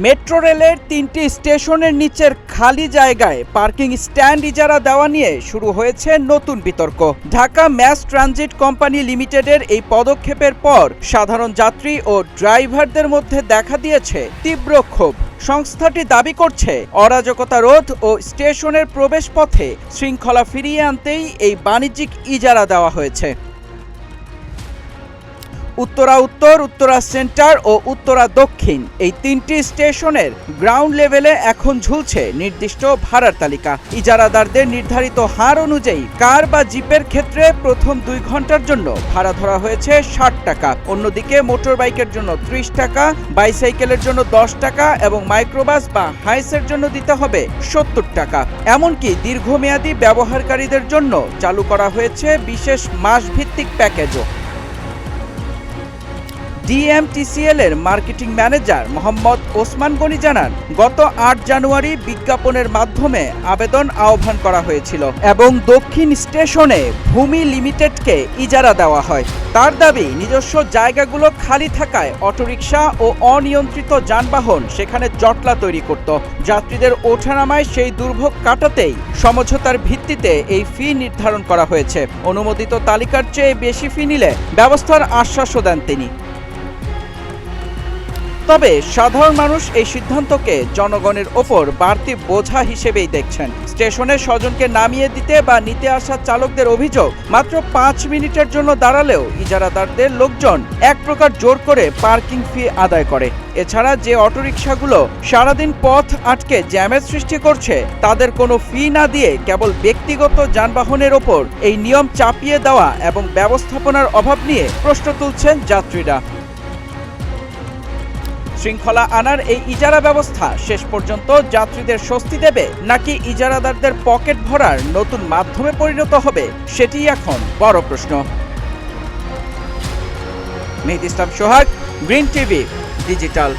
Metro রেলের ৩টি স্টেশনের নিচের খালি জায়গায় পার্কিং স্ট্যান্ড ইজারা দেওয়া নিয়ে শুরু হয়েছে নতুন বিতর্ক। ঢাকা ম্যাস ট্রানজিট কোম্পানি লিমিটেডের এই পদক্ষেপের পর সাধারণ যাত্রী ও ড্রাইভারদের মধ্যে দেখা দিয়েছে তীব্র ক্ষোভ। সংস্থাটি দাবি করছে, অরাজকতা রোধ ও স্টেশনের প্রবেশপথে শৃঙ্খলা ফিরিয়ে আনতেই এই বাণিজ্যিক ইজারা দেওয়া হয়েছে। উত্তরা উত্তর, উত্তরা সেন্টার ও উত্তরা দক্ষিণ এই ৩টি স্টেশনের গ্রাউন্ড লেভেলে এখন ঝুলছে নির্দিষ্ট ভাড়ার তালিকা। ইজারাদারদের নির্ধারিত হার অনুযায়ী কার বা জিপের ক্ষেত্রে প্রথম ২ ঘন্টার জন্য ভাড়া ধরা হয়েছে ৬০ টাকা, অন্যদিকে মোটর বাইকের জন্য ৩০ টাকা, বাইসাইকেলের জন্য ১০ টাকা এবং মাইক্রোবাস বা হাইসের জন্য দিতে হবে ৭০ টাকা। এমনকি দীর্ঘমেয়াদী ব্যবহারকারীদের জন্য চালু করা হয়েছে বিশেষ মাসভিত্তিক প্যাকেজও। ডিএমটিসিএল এর মার্কেটিং ম্যানেজার মোহাম্মদ ওসমান গনি জানান, গত ৮ জানুয়ারি বিজ্ঞাপনের মাধ্যমে আবেদন আহ্বান করা হয়েছিল এবং দক্ষিণ স্টেশনে ভূমি লিমিটেডকে ইজারা দেওয়া হয়। তার দাবি, নিজস্ব জায়গাগুলো খালি থাকায় অটোরিকশা ও অনিয়ন্ত্রিত যানবাহন সেখানে জটলা তৈরি করত। যাত্রীদের ওঠানামায় সেই দুর্ভোগ কাটাতেই সমঝোতার ভিত্তিতে এই ফি নির্ধারণ করা হয়েছে। অনুমোদিত তালিকার চেয়ে বেশি ফি নিলে ব্যবস্থার আশ্বাসও দেন তিনি। তবে সাধারণ মানুষ এই সিদ্ধান্তকে জনগণের ওপর বাড়তি বোঝা হিসেবেই দেখছেন। স্টেশনে স্বজনকে নামিয়ে দিতে বা নিতে আসা চালকদের অভিযোগ, মাত্র ৫ মিনিটের জন্য দাঁড়ালেও ইজারাদারদের লোকজন এক প্রকার জোর করে পার্কিং ফি আদায় করে। এছাড়া যে অটোরিকশাগুলো সারাদিন পথ আটকে জ্যামের সৃষ্টি করছে, তাদের কোনো ফি না দিয়ে কেবল ব্যক্তিগত যানবাহনের ওপর এই নিয়ম চাপিয়ে দেওয়া এবং ব্যবস্থাপনার অভাব নিয়ে প্রশ্ন তুলছেন যাত্রীরা। শৃঙ্খলা আনার এই ইজারা ব্যবস্থা শেষ পর্যন্ত যাত্রীদের স্বস্তি দেবে নাকি ইজারাদারদের পকেট ভরার নতুন মাধ্যমে পরিণত হবে, সেটি এখন বড় প্রশ্ন। মেহেদী ইসলাম সোহাগ, গ্রিন টিভি ডিজিটাল।